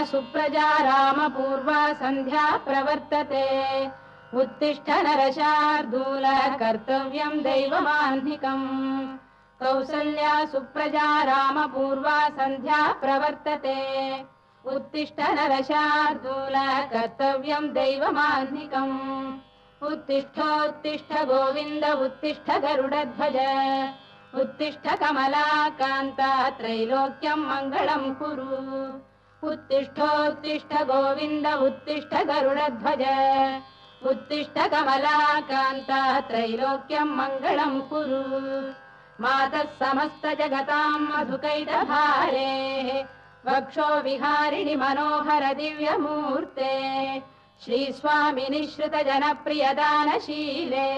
सुप्रजा रामपूर्वा सन्ध्या प्रवर्तते उत्तिष्ठ नरशार्दूल कर्तव्यं दैवमान्धिकम् कौसल्या सुप्रजा रामपूर्वा सन्ध्या प्रवर्तते उत्तिष्ठ नरशार्दूल कर्तव्यं दैवमान्धिकम् उत्तिष्ठोत्तिष्ठ गोविन्द उत्तिष्ठ गरुडध्वज उत्तिष्ठ कमलाकान्ता त्रैलोक्यं मङ्गलं कुरु उत्तिष्ठोत्तिष्ठ गोविन्द उत्तिष्ठ गरुडध्वज उत्तिष्ठ कमलाकान्ता त्रैलोक्यं मङ्गलं कुरु मातः समस्त जगतां मधुकैटभारेः वक्षो विहारिणि मनोहर दिव्यमूर्ते श्रीस्वामिनि श्रुत जनप्रियदानशीले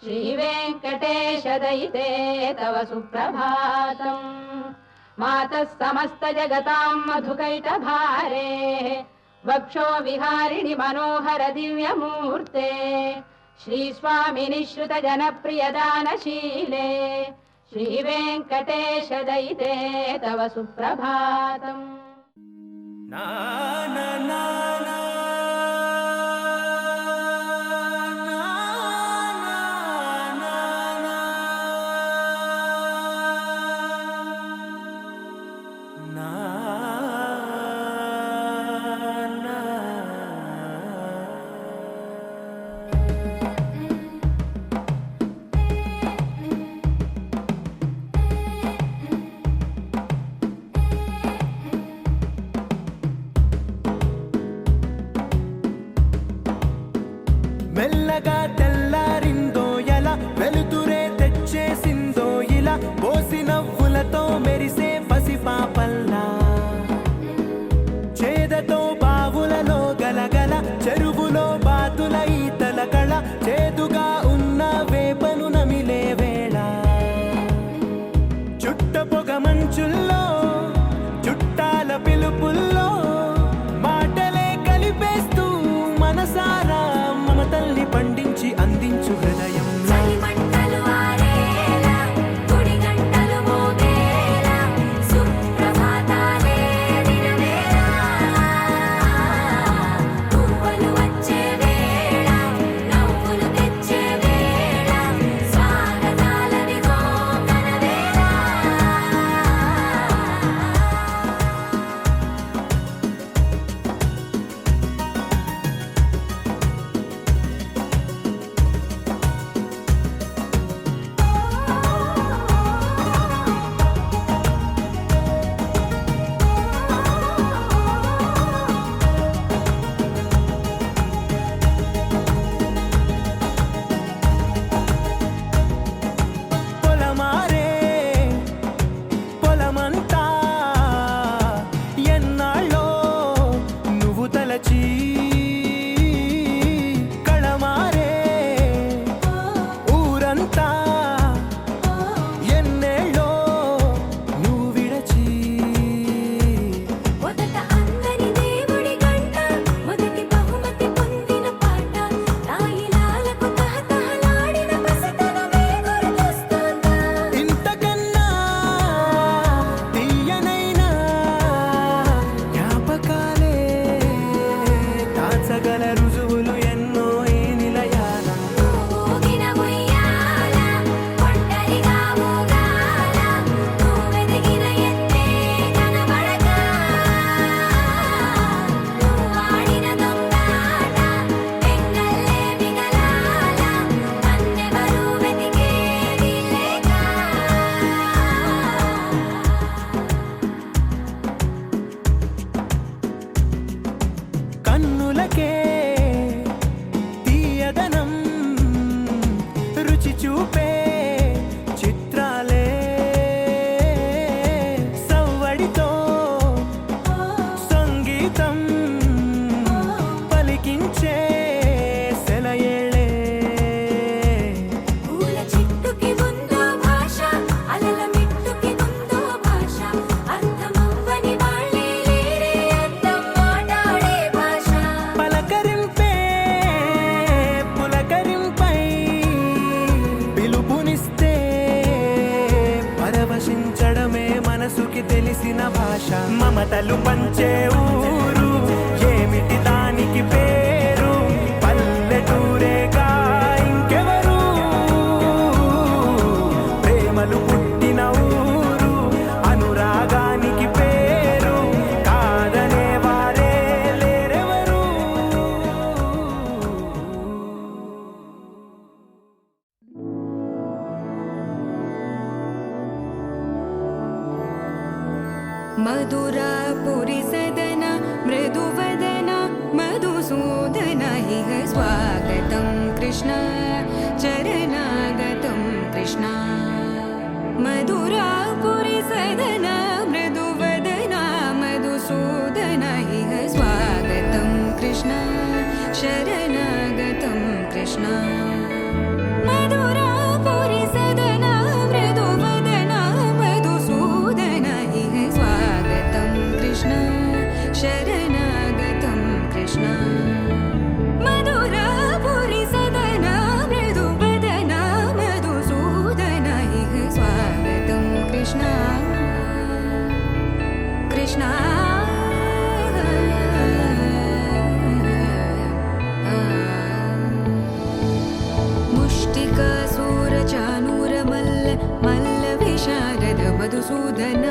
श्रीवेङ्कटेश दयिते तव सुप्रभातम् मातः समस्त जगतां मधुकैटभारेः वक्षो विहारिणि मनोहर दिव्यमूर्ते श्रीस्वामिनि श्रुत जनप्रियदानशीले श्रीवेङ्कटेश दयिते तव सुप्रभातम् ना ना ना ना మెల్లగా తెల్లారిందో ఎలా వెలుతురే తెచ్చేసిందో ఇలా పోసి నవ్వులతో మెరిసే పసిపాపల్లా చేదతో బావులలో గలగల చెరువులో బాతుల ఈతల కళ చేదుగా ఉన్న వేపను నమిలే వేళ చుట్ట పొగ మంచుల్లో చుట్టాల పిలుపుల్లో మాటలే కలిపేస్తూ మనసారా మమతల్ని పండించి అందించు హృదయం మనసుకి తెలిసిన భాష మమతలు పంచే ఊరు मधुसूदन इह स्वागतं कृष्ण चरणागतं कृष्ण मधुरापुरि सदन मृदुवदना मधुसूदन इह स्वागतं कृष्ण शरणागतं कृष्ण मधुरापुरि सदन मृदुवदना मधुसूदन इह स्वागतं कृष्ण शरणागतं कृष्ण मधुरापुरि सदन मृदुवदना मधुसूदन इह स्वागतं कृष्ण कृष्ण मुष्टिकासूरचानूरमल्ल मल्लविशारद मधुसूदन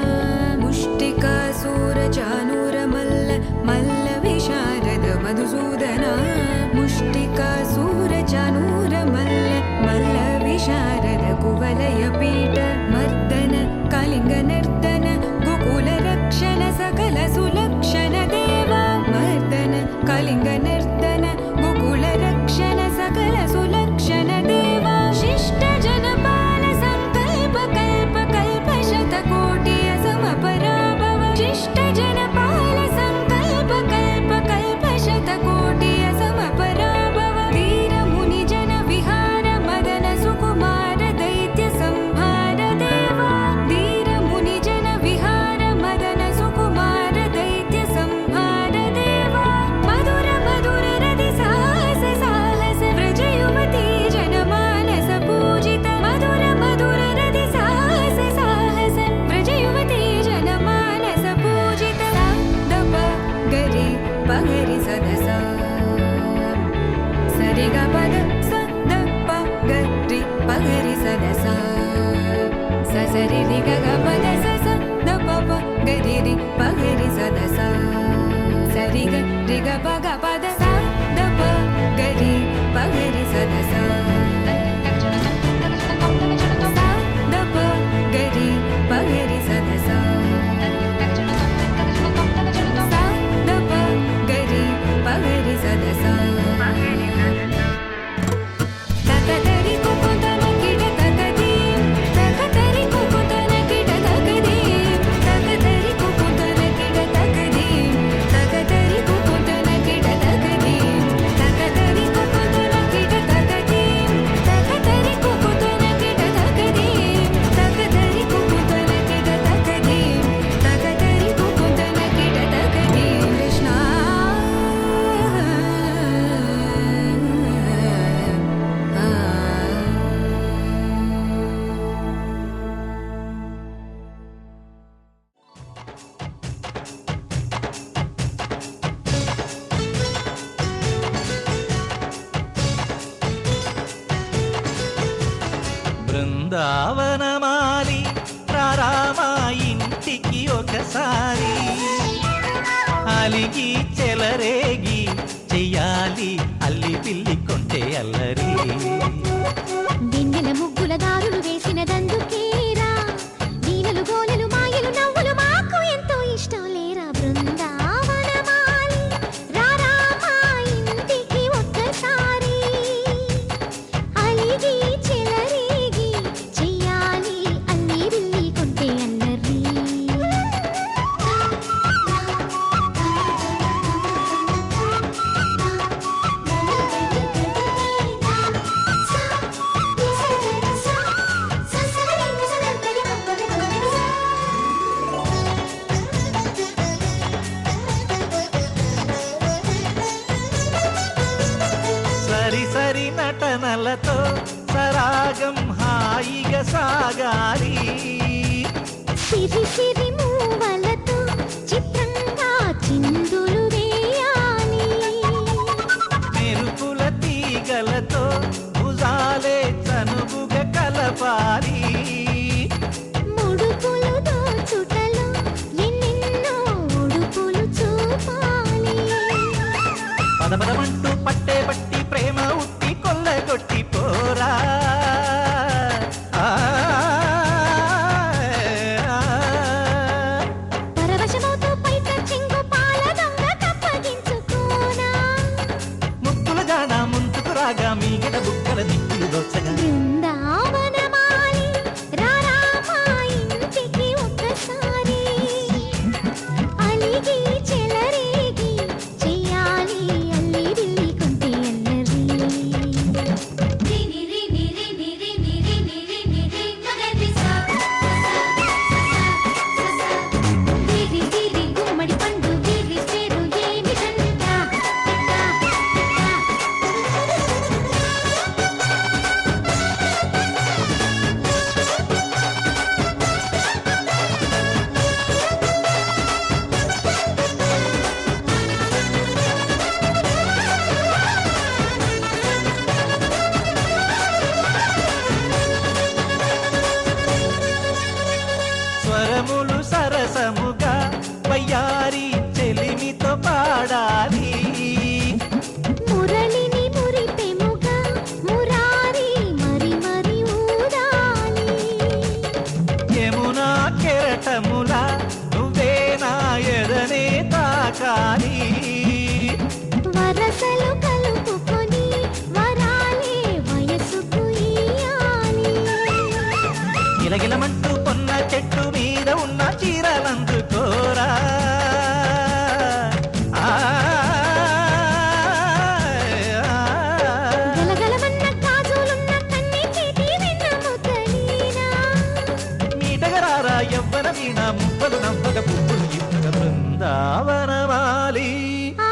मुष्टिकासूरचानूरमल्ल मल्लविशारद मधुसूदन मुष्टिकासूरचानूरमल्ल मल्लविशारद कुवलयपीठ मर्दन कलिङ्गनर्दन गोकुलरक्षण सकल सुलक्षण देवा मर्दन कलिङ्गनर्दन गोकुलरक्षण सकल सुलक्षण देवा शिष्ट जनपाल संकल्प कल्प कल्प शतकोटि असमपराभव शिष्ट जनपाल संकल्प कल्प कल्प शतकोटि असमपराभव वीर मुनि जन विहार मदन सुकुमार दैत्य संहार देवा वीर मुनि जन विहार मदन सुकुमार दैत्य संहार देवा मधुर मधुर रति साहस साहस व्रज युवती जनमानस पूजित मधुर मधुर रति साहस साहस व्रज युवती जनमानस पूजित दप गरि पगरि सदसा सरि ग पद स द प गरि पगरि सदसा स सरि रि ग ग पद स स द प प गरि रि पगरि सदसा सरि ग रि ग प ग पद स द प गरि पगरि सदसा स द प गरि पगरि सदसा स द प गरि पगरि सदसा तकदरि कुकुतन किट तकदी तकदरि कुकुतन किट तकदी तकदरि कुकुतन किट तकदी तकदरि कुकुतन किट तकदी तकदरि कुकुतन किट तकदी तकदरि कुकुतन किट तकदी तकदरि कुकुतन किट तकदी तकदरि कुकुतन किट तकदी कृष्ण బృందావనమాలి రారామా ఇంటికి ఒకసారి అలిగి చెలరేగి చెయ్యాలి అల్లి పిల్లి కొంటే అల్లరి వెన్నెల ముగ్గుల దారులు వేసినదందుకేరా వీణలు గోలలు మాయలు నవ్వులు మాకు ఎంతో ఇష్టం లేరా బృందావనమాలి రారా మా ఇంటికి ఒక్కసారి అలిగి చెలరేగి చెయ్యాలి అల్లి బిల్లి కొంటే అల్లరి సరి సరి నటనలతో సరాగం హాయిగా సాగాలి సిరి సిరి మూవలతో చిత్రంగా చిందులు వేయాలి మెరుపుల తీగలతో భుజాలే చనువుగా కలపాలి ముడుపులు దోచుటలో ఎన్నెన్నో ఉడుపులు చూపాలి పదపదమంటూ పట్టే పట్టి ప్రేమ ఉట్టి కొల్లగొట్టి పోరా పరవశమవుతూ పైట చెంగు పాల దొంగ కప్పగించుకోనా జతలు కలుపుకొని వరాలే వయసుకు ఇయ్యాలి. గిలగిలమంటూ పొన్న చెట్టు మీద ఉన్న చీరలందుకోరా. గలగలమన్న గాజులున్న కన్ని చేతి వెన్నముద్దలీనా. మీటగరారా ఎవ్వర వీణ మువ్వలు నవ్వగ పువ్వులు ఇవ్వగ బృందావనమాలి. ఆ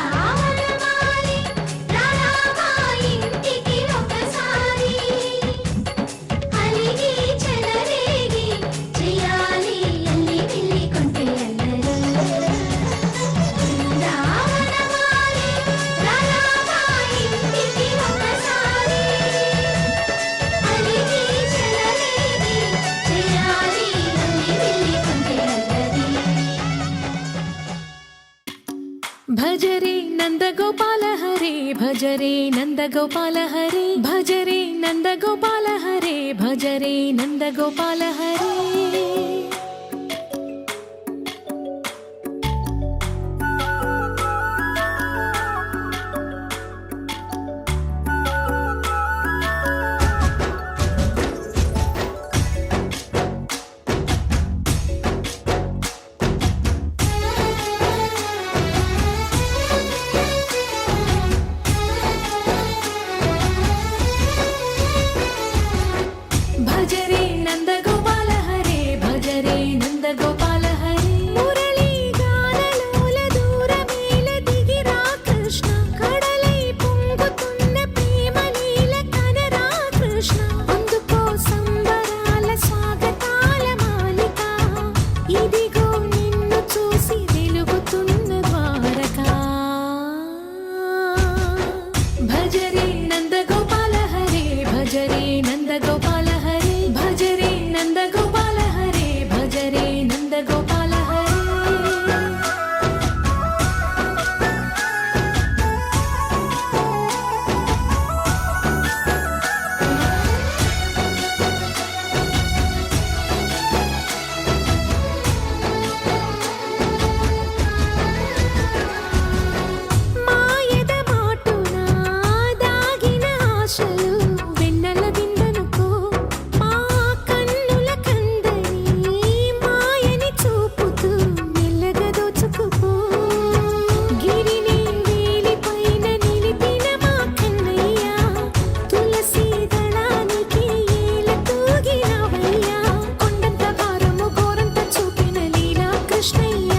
బృందావనమాలి రారామా ఇంటికి ఒకసారి. అలిగి చెలరేగి చెయ్యాలి అల్లి బిల్లి కొంటే అల్లరి. బృందావనమాలి రారామా ఇంటికి ఒకసారి. అలిగి చెలరేగి చెయ్యాలి అల్లి బిల్లి కొంటే అల్లరి. భజరే నందగోపాల హరే భజరే నందగోపాల హరే భజరే నందగోపాల హరే భజరే నందగోపాల హరే. భజరే నందగోపాల హరే భజరే నందగోపాల హరే. మురళీ గానలోల దూరమేల దిగిరా కృష్ణ. కడలై పొంగుతున్న ప్రేమ లీల కనరా కృష్ణ. అందుకో సంబరాల స్వాగతాల మాలిక. ఇదిగో నిన్ను చూసి వెలుగుతున్న ద్వారకా. భజరే నందగోపాల హరే భజరే నందగోపాల హరే భజరే నందగోపాల హరే భజరే నందగోపాల హరే. మాయద మాటున దాగిన ఆశలు వెన్నెల విందనుకో. మా కన్నుల కందని మాయని చూపుతూ మెల్లగా దోచుకుపో. గిరిని వేలిపైన నిలిపిన మా కన్నయ్య. తులసి దళానికి ఏల తూగినవయ్యా. కొండంత భారము గోరంత చూపిన లీలా కృష్ణయ్య.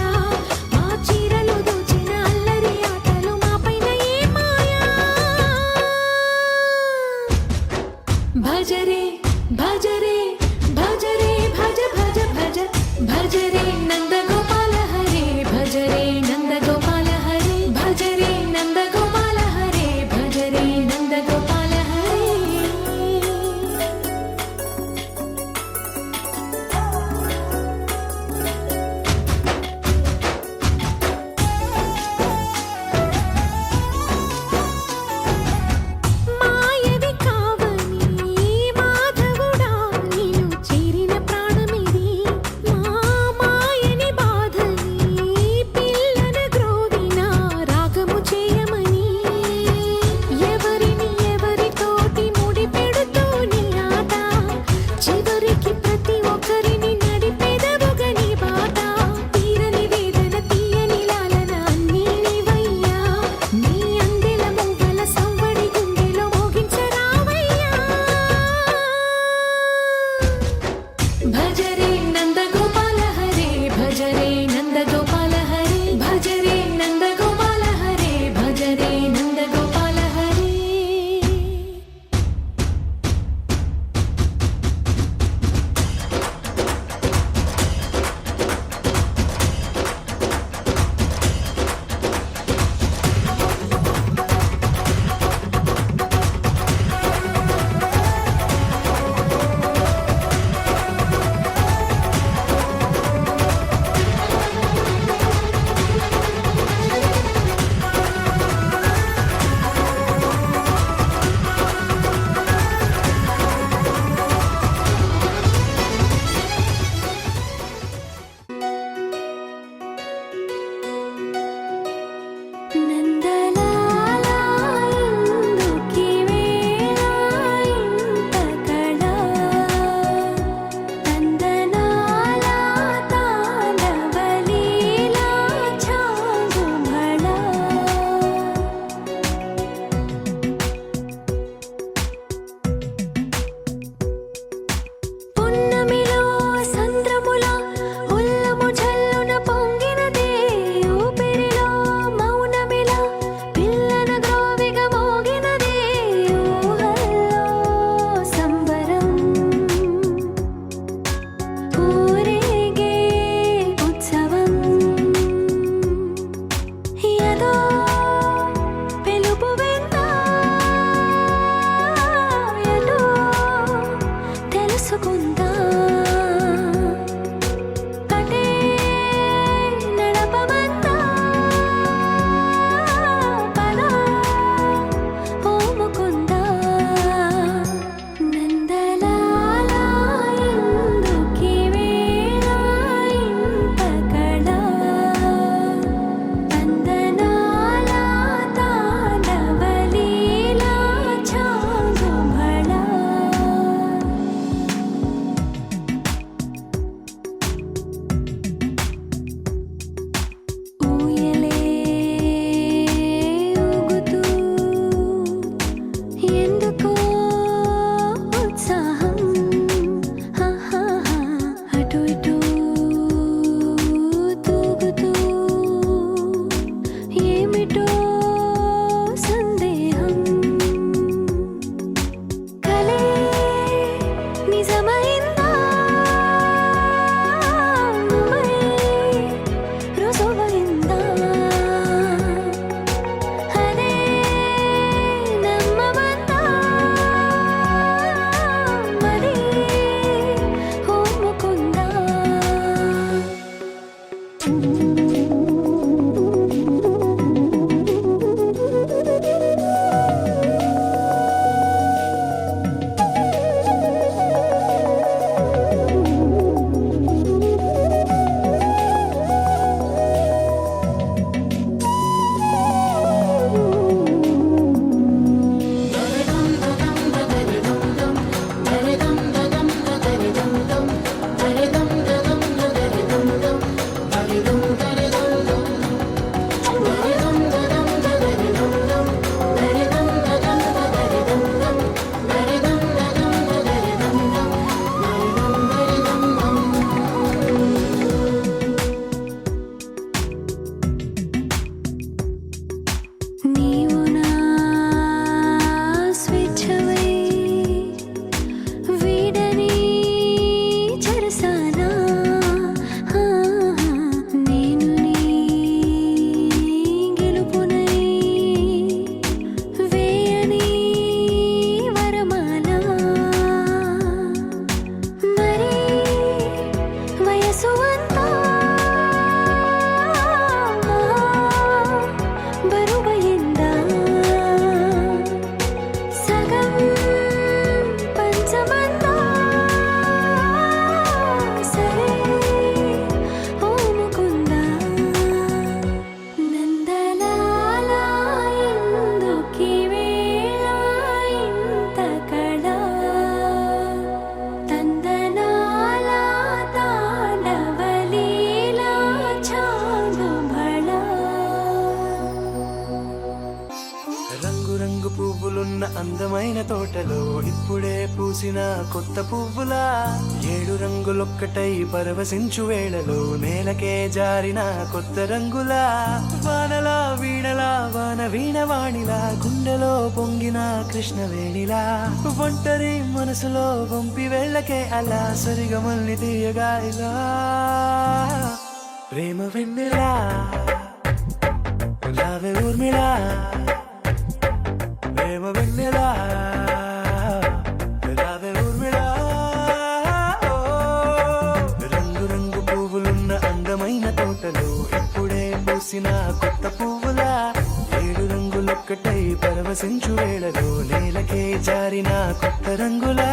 మా చీరలు దోచిన అల్లరి ఆటలు మాపైన ఏ మాయా. భజరే భజరే భజరే భజ భజ భజ భజరే నందగోపాల హరే భజరే నందగోపాల హరే భజరే నందగోపాల హరే భజరే నందగోపాల హరే. మాయవి కావని మాధవుడా నిన్ను చేరిన చేసుకుందా కటే నడపమందా పదా ఓ ముకుందా నందలాలా ఎందుకీ వేళ ఇంత కళ తందనాల తాండవలీలా చాంగు భళ ఊయలే ఊగుతూ ఎందుకో ఉత్సాహం అటు ఇటు తూగుతూ ఏమిటో సందేహం కలే నిజమైందా నువ్వే రుజువైందా అదే నమ్మమందా మరి ఓ ముకుందా నీవు నా స్వేచ్ఛవై వీడని చెరసానా నేను నీ గెలుపునై వేయని వరమాల మరి వయసు అంతా బరువైందా సగం పంచమందా సరే ఓ ముకుందా నందలాలా ఎందుకీ వేళ ఇంత కళ తందనాల తాండవలీలా చాంగు భళ రంగు రంగు పువ్వులున్న అందమైన తోటలో ఇప్పుడే పూసిన కొత్త పువ్వులా 7 రంగులొక్కటై పరవశించు వేళలో నేలకే జారిన కొత్త రంగులా వానలా వీణలా వాన వీణవాణిలా గుండెలో పొంగిన కృష్ణవేణిలా ఒంటరి మనసులో వంపి వెళ్ళకే అలా సరిగమల్ని తీయగా ఇలా ప్రేమ వెన్నెలా రావే ఊర్మిళా ప్రేమ వెన్నెలా రావే ఊర్మిళా రంగు రంగు పువ్వులున్న అందమైన తోటలో ఇప్పుడే పూసిన కొత్త పువ్వులా 7 రంగులొక్కటై పరవశించు వేళలో నేలకే జారిన కొత్త రంగులా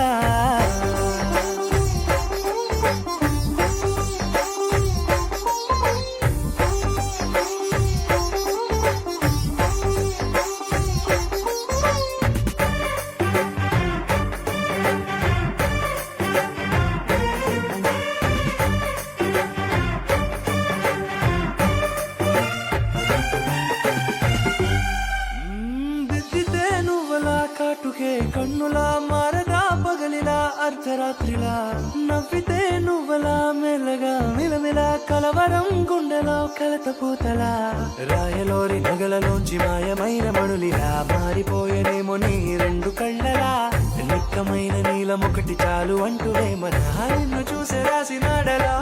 దిద్దితే నువ్వలా కాటుకే కన్నులా మారగా పగలిలా అర్ధరాత్రిలా నవ్వితే నువ్వలా మెల్లగా మిలమిలా కలవరం గుండెలో కలత పూతలా రాయలోరి నగలలోంచి మాయమైన మణులిలా మారిపోయేనేమో నీ 2 కళ్ళలా నిక్కమైన నీలమొకటి చాలు అంటూ మన నిన్ను చూసే రాసినాడలా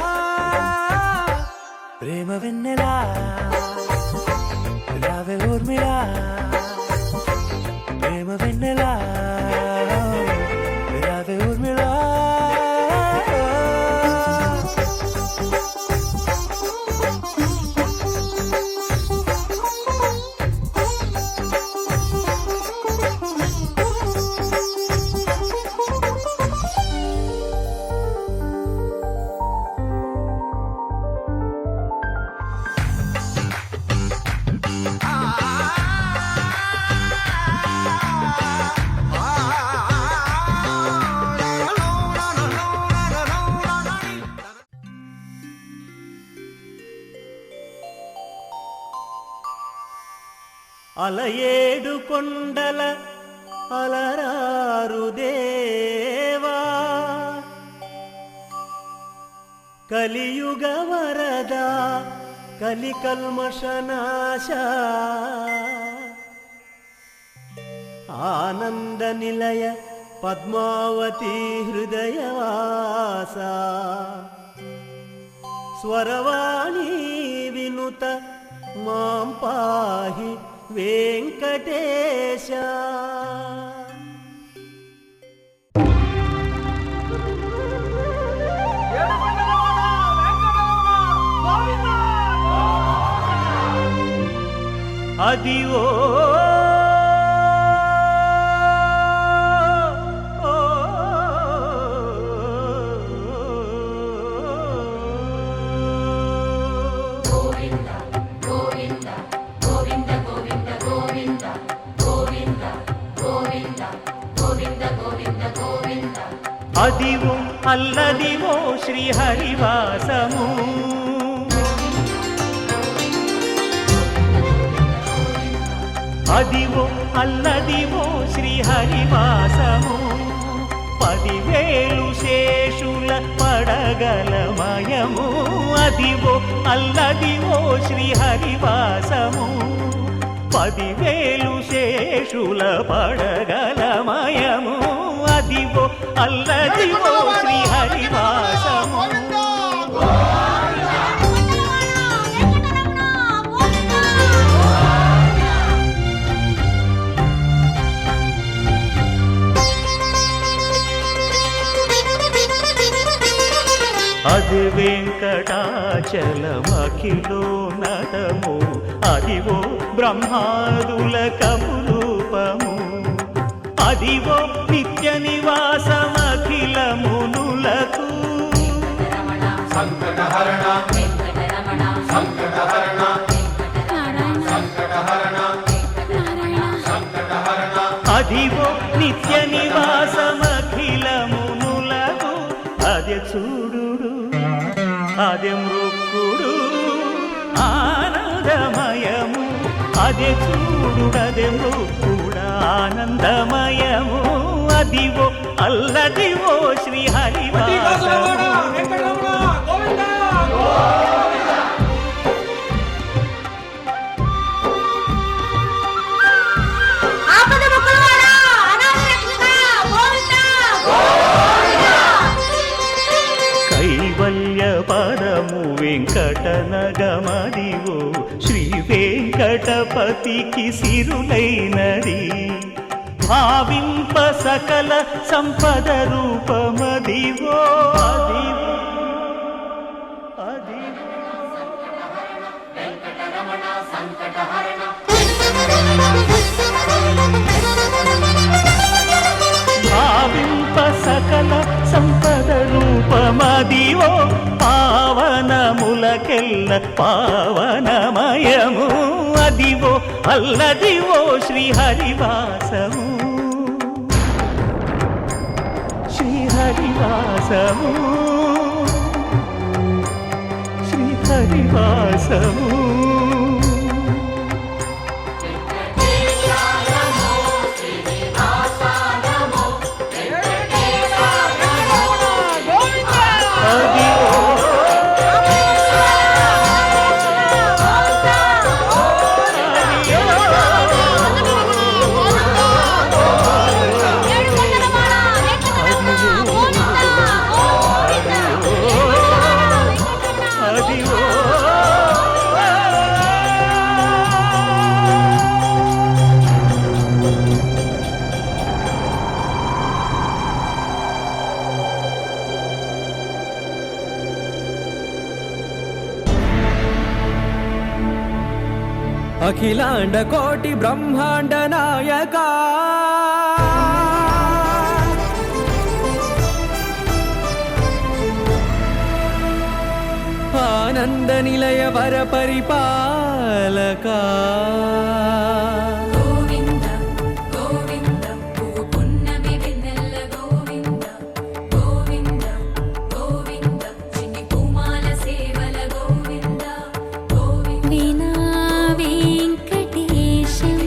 ప్రేమ వెన్నెలా రావే ఊర్మిళా ప్రేమ వెన్నెలా రావే ఊర్మిళా అలయేడు కొండల అలరారు దేవా కలియుగ వరద కలికల్మషనాశ ఆనంద నిలయ పద్మావతి హృదయవాస స్వరవాణి వినుత మాం పాహి వెంకటేశ. అదివో అదివో అల్లదివో శ్రీహరివాసము అదివో అల్లదివో శ్రీహరివాసము 10,000 శేషుల పడగలమయము అదివో అల్లదివో శ్రీహరివాసము 10,000 శేషుల పడగలమయము అదివో అల్లదివో శ్రీహరివాసము. అది వెంకటాచలమఖిలో నటము అదివో బ్రహ్మాదుల కమురూపము అదివో నిత్య నివాసమఖిల మునులకు సంకటహరణ సంకటహరణ సంకటహరణ సంకటహరణ అదివో నిత్య నివాసమఖిల మునులకు అదే చూడు అదే మృక్కుడు ఆనందమయము అదే చూడుడదే మృక్కుడు ఆనందమయము అదివో అల్లదివో శ్రీహరివాసము. కైవల్య పదము వెంకటనగమదివో శ్రీ వెంకటపతికి సిరులైనది భావింప సకల సంపద రూపమదివో అదివో అదివో భావింప సకల సంపద రూపమదివో పావనములకెల్ల పావనమయము అదివో అల్లదివో శ్రీహరివాసము శ్రీహరివాసము శ్రీహరివాసము. అఖిలాండ కోటి బ్రహ్మాండ నాయక ఆనంద నిలయ వర పరిపాలక వీణా వెంకటేశం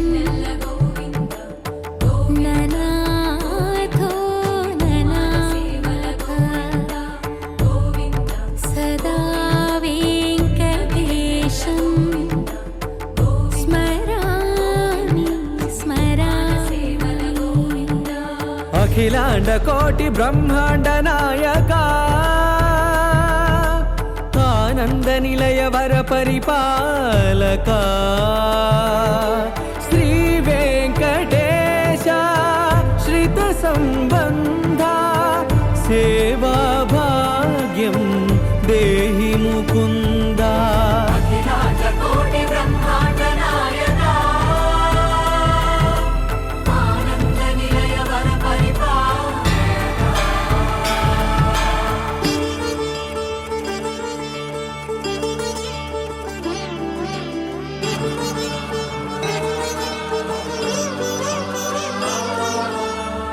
అఖిలాండ కోటి బ్రహ్మాండ నాయక ఆనంద నిలయ వర పరిపాలక శ్రీ వెంకటేశ శ్రిత సంబంధ సేవా భాగ్యం దేహి ముకుంద అఖిలాండ కోటి బ్రహ్మాండ నాయక ఆనంద నిలయ వర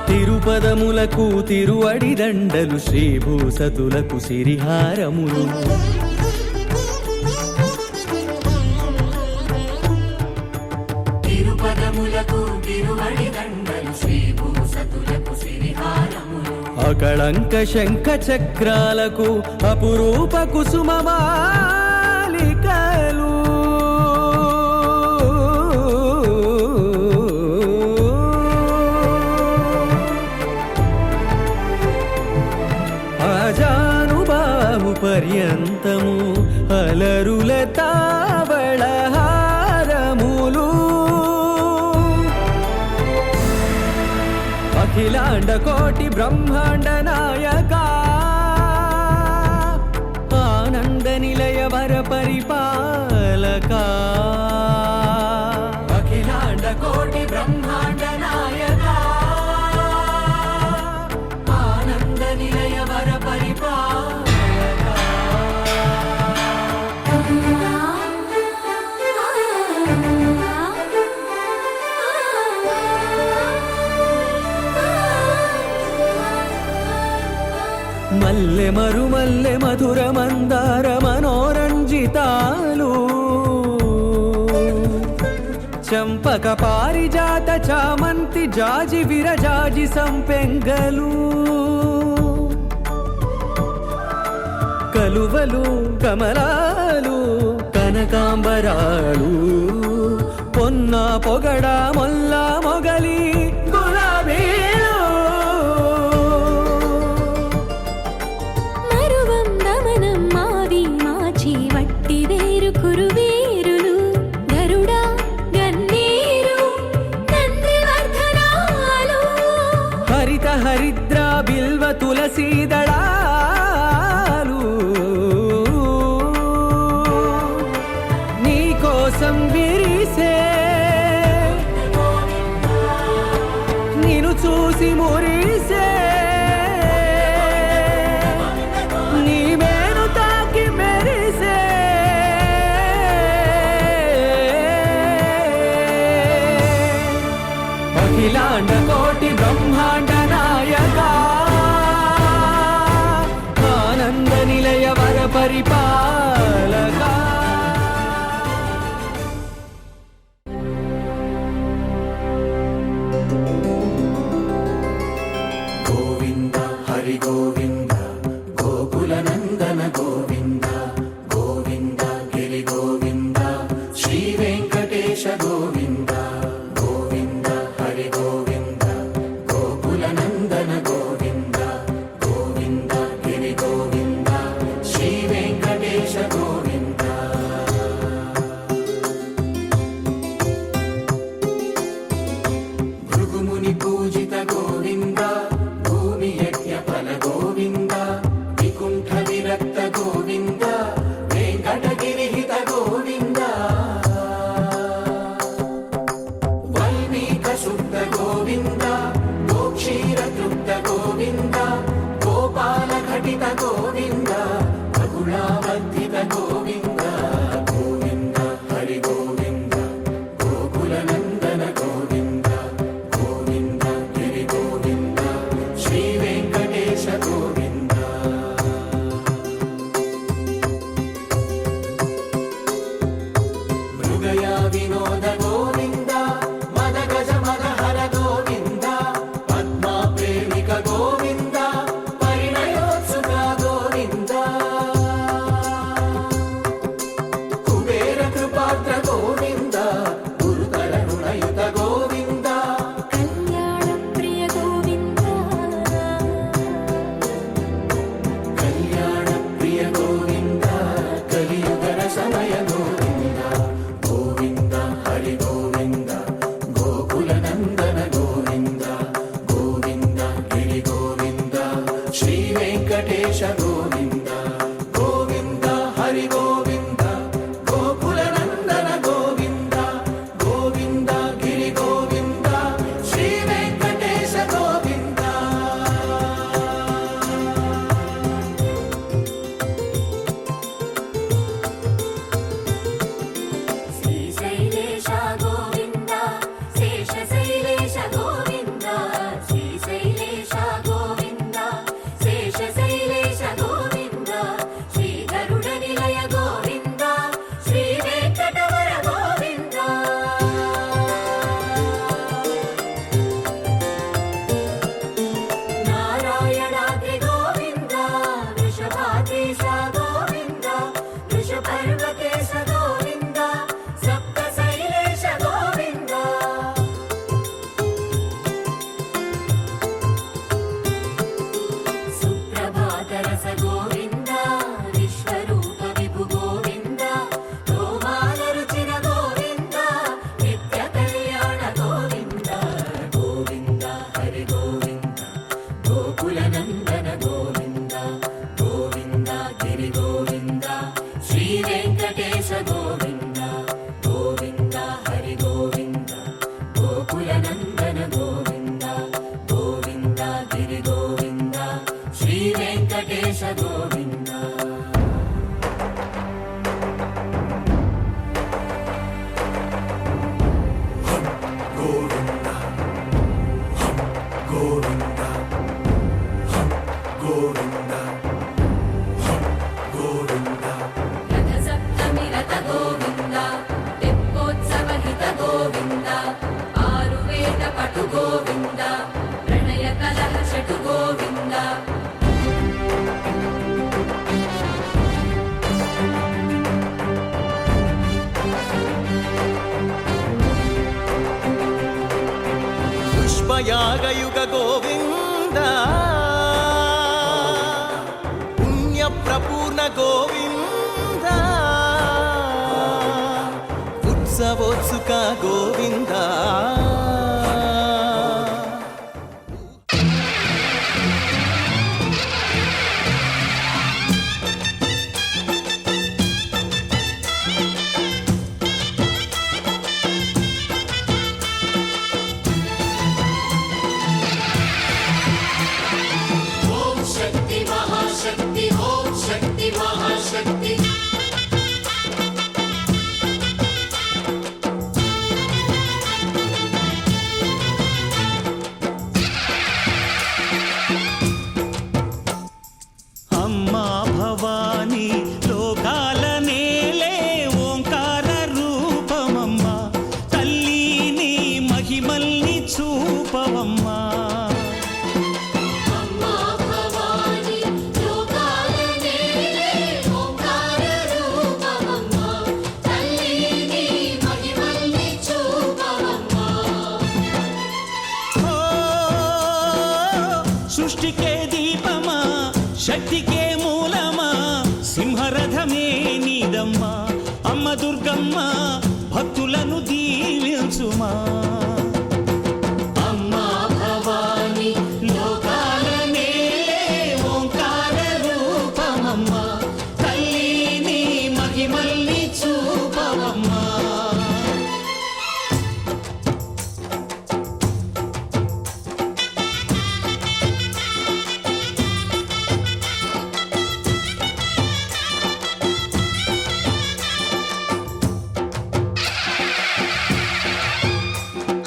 తిరుపదములకు తిరువడి దండలు శ్రీభూసతులకు సిరిహారములు తిరుపదములకు తిరువడి దండలు శ్రీభూసతులకు సిరిహారములు అకళంక శంఖ చక్రాలకు అపురూప కుసుమమాలికలు అజానుబాహు పర్యంతము అలరుల తావళహారములు అఖిలాండ కోటి బ్రహ్మాండ నాయక ఆనంద నిలయ వర పరిపాలక అఖిలాండ కోటి బ్రహ్మాండ నాయక ఆనంద నిలయ వర మల్లె మరుమల్లె మధుర మందార మనోరంజితాలు చంపక పారిజాత చామంతి జాజి విరజాజి సంపెంగలు కలువలు కమలాలు కనకాంబరాలు పొన్న పొగడ మొల్ల మొగలి గులాబీలు మరువం దమనం మావి మాచి వట్టి వేరు కురువేరులు గరుడా గన్నేరు నందివర్ధనాలు హరిత హరిద్ర బిల్వ తులసీదళాలు నీ కోసం విరిసే నిన్ను చూసి మురిసే నీ మేను తాకి మెరిసే అఖిలాండ కోటి బ్రహ్మాండ నాయక ఆనంద నిలయ వర పరిపాలక గోవింద హరి గోవింద గోకుల నందన గోవింద గోవింద గిరి గోవింద శ్రీ వెంకటేశ గోవింద గోవింద హరి గోవింద గోకుల నందన గోవింద గోవింద గిరి గోవింద శ్రీ వెంకటేశ గోవింద భృగుముని పూజిత గోవింద భూమి యజ్ఞ ఫల గోవింద వికుంఠ విరక్త గోవింద వెంకటగిరిహిత గోవింద వల్మీక శుద్ధ గోవింద గోక్షీర తృప్త గోవింద గోపాల ఘటిత గోవింద బహుళావర్ధిత గోవింద గోవింద హరి గోవింద గోకుల నందన గోవింద గోవింద గిరి గోవింద శ్రీ వెంకటేశ గోవింద మృగయా వినోద గోవింద మద గజ మద హర గోవింద పద్మా ప్రేమిక గోవింద పరిణయోత్సుక గోవింద వెంకటేశ గోవింద గోవింద హరి గోవింద గోకుల నందన గోవింద గోవింద గిరి గోవింద శ్రీ వెంకటేశ గోవింద శ్రీశైలేశ గోవింద శేషశైలేశ గోవింద శ్రీశైలేశ గోవింద శేషశైలేశ గోవింద శ్రీ గరుడ నిలయ గోవింద శ్రీ వెంకటవర గోవింద నారాయణాద్రి గోవింద వృషభాద్రీశ గోవింద వృషపర్వతేశ గోవింద సప్త శైలేశ గోవింద సుప్రభాతరస గోవింద విశ్వరూప విభు గోవింద గోమాల రుచిర గోవింద నిత్య కళ్యాణ గోవింద గోవింద హరి గోవింద గోకుల నందన గోవింద గోవింద గిరి గోవింద శ్రీ వెంకటేశ గోవింద గోవింద హరి గోవింద గోకుల నందన గోవింద గోవింద గిరి గోవింద శ్రీ వెంకటేశ గోవింద గోవింద గోవింద గోవింద గోవింద రథ సప్తమి రథ గోవింద తెప్పోత్సవ హిత గోవింద ఆరువేద పటు గోవింద ప్రణయ కలహ షటు గోవింద పుష్పయాగయుగ గోవింద పుణ్యప్రపూర్ణ గోవింద ఉత్సవోత్సుక గోవింద ఓం శక్తి మహాశక్తి ఓం శక్తి మహాశక్తి అమ్మా భవానీ లోకాల నేలే ఓంకార రూపమమ్మా తల్లిని మహిమల్ని చూపవమ్మా అమ్మా భవాని లోకాల నేలే ఓంకార రూపమమ్మా తల్లిని మహిమల్ని చూపవమ్మా ఓ సృష్టికే దీపమా శక్తికే మూలమా సింహరథమే నీదమ్మా అమ్మ దుర్గమ్మ భక్తులను దీవించుమా అమ్మా భవానీ లోకాల నేలే ఓంకార రూపమమ్మా తల్లిని మహిమల్ని చూపవమ్మా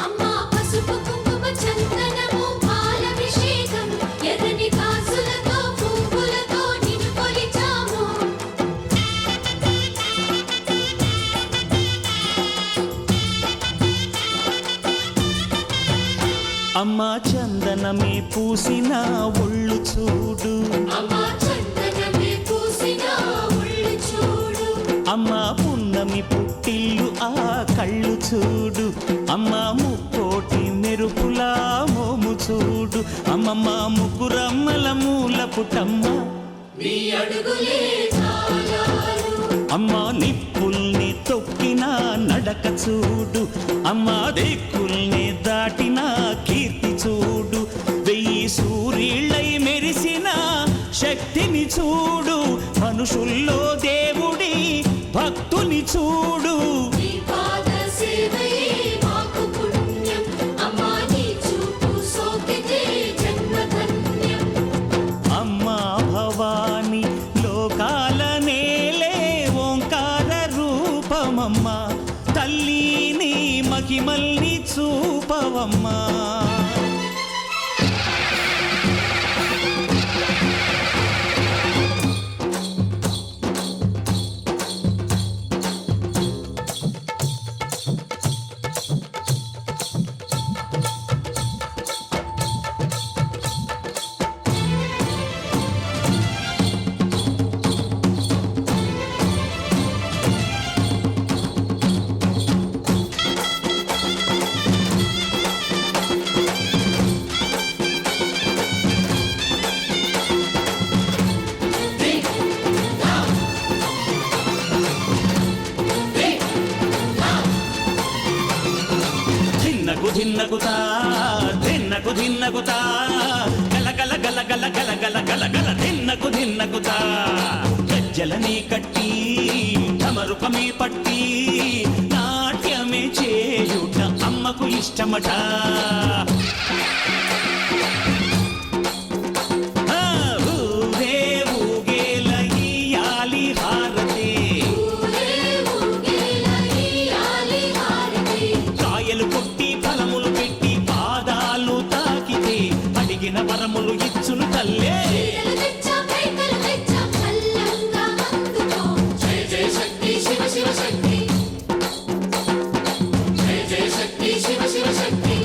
అమ్మా పసుపు కుంకుమ చందనము పాలభిషేకం ఎర్రని కాసులతో పువ్వులతో నిన్ను కొలిచాము అమ్మా చందనమే పూసిన ఒళ్ళు చూడు అమ్మా చందనమే పూసిన ఒళ్ళు చూడు అమ్మా పున్నమి పుట్టిల్లు ఆ కళ్ళు చూడు అమ్మా ముక్కోటి మెరుపులా మోము చూడు అమ్మమ్మ ముగ్గురమ్మల మూల పుట్టమ్మ నీ అడుగులే చాలాలు అమ్మా నిప్పుల్ని తొక్కిన నడక చూడు అమ్మా దిక్కుల్ని దాటిన కీర్తి చూడు వెయ్యి సూర్యుళ్ళై మెరిసిన శక్తి శక్తిని చూడు మనుషుల్లో దేవుడి భక్తుని చూడు నీ పాద సేవయే మాకు పుణ్యం అమ్మా నీ చూపు సోకితే జన్మధన్యం అమ్మా భవాని లోకాల నేలే ఓంకార రూపమమ్మా తల్లిని మహిమల్ని చూపవమ్మా ధిన్నకుతా ధిన్నకుతా గల గల గల గల గల గల గల గల ధిన్నకుతా గజ్జలని కట్టి తమరుపమే పట్టి నాట్యమే చేయుట అమ్మకు ఇష్టమట ఊరే ఊగేల ఇయ్యాలి హారతి కాయలు కొట్టి ఫలములు పెట్టి పాదాలు తాకితే అడిగిన వరములు ఇచ్చును తల్లే జయ జయ శక్తి శివ శివ శక్తి జయ జయ శక్తి శివ శివ శక్తి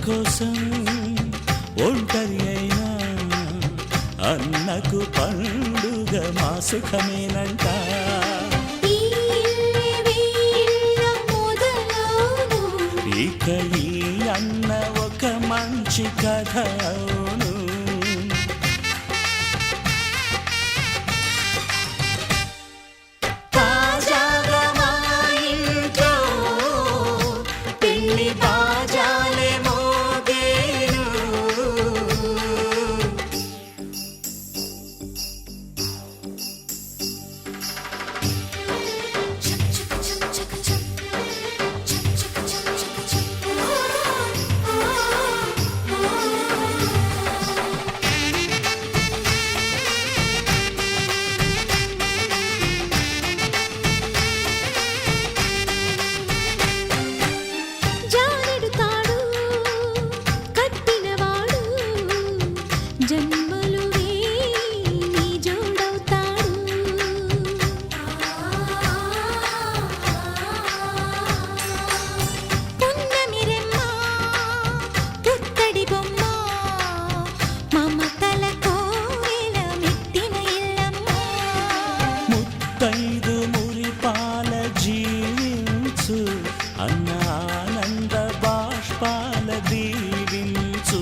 కోసం ఒంటరి అయినా అన్నకు పండుగ మా సుఖమేనంట. ఈ వీళ్ళ మొదలవును ఇక ఈ అన్న ఒక మంచి కథ అవును. తాజాగా మా ఇంట్లో పెళ్లి బాజాలే మోగేను. జానెడు తాడు కట్టినవాడు జన్మలు నీ జోడవుతాడు. పున్నమిరెమ్మ పుత్తడి బొమ్మ మమతల కోవెల మెట్టిన ఇల్లమ్మ. ముత్తైదు మురిపాల జీవించు అన్న ఆనంద బాష్పాల దీవించు.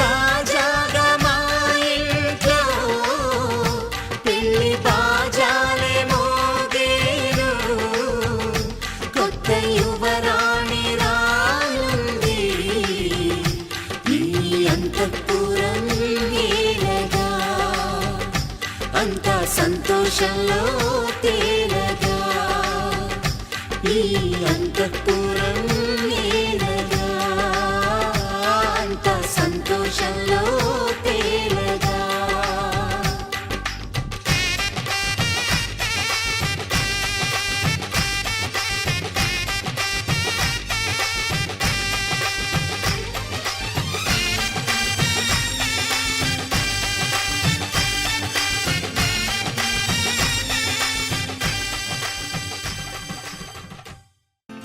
తాజాగా మా ఇంట్లో పెళ్లి బాజాలే మోగేను. కొత్త యువరాణి రానుంది ఈ అంతఃపురం ఏలగా. అంతా సంతోషంలో తేలగా ఈ అంతఃపురం ఏలగా. అంతా సంతోషంలో తేలగా.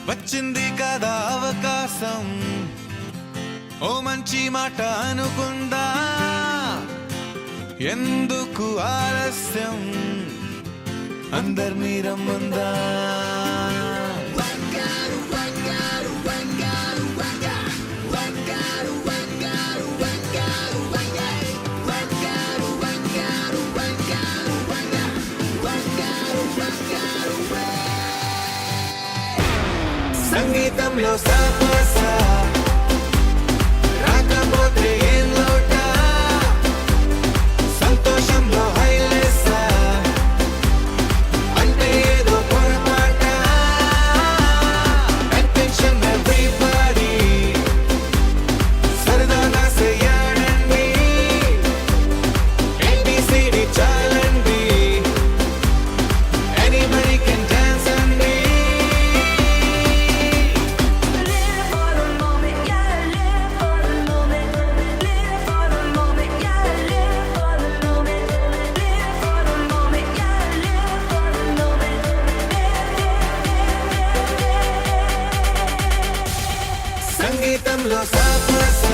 వచ్చింది కదా అవకాశం, ఓ మంచి మాట అనుకుందా, ఎందుకు ఆలస్యం, అందరినీ రమ్మందా. సంగీతంలో సాపస రాకపోతే ఏం లోట, సంతోషంలో హైలేస అంటే ఏదో పొరపాట. అటెన్షన్ ఎవ్రీబడీ సరదాగా చేయాలండి, ABCD చాలండి, anybody can dance అండి. సంగీతంలో సాపస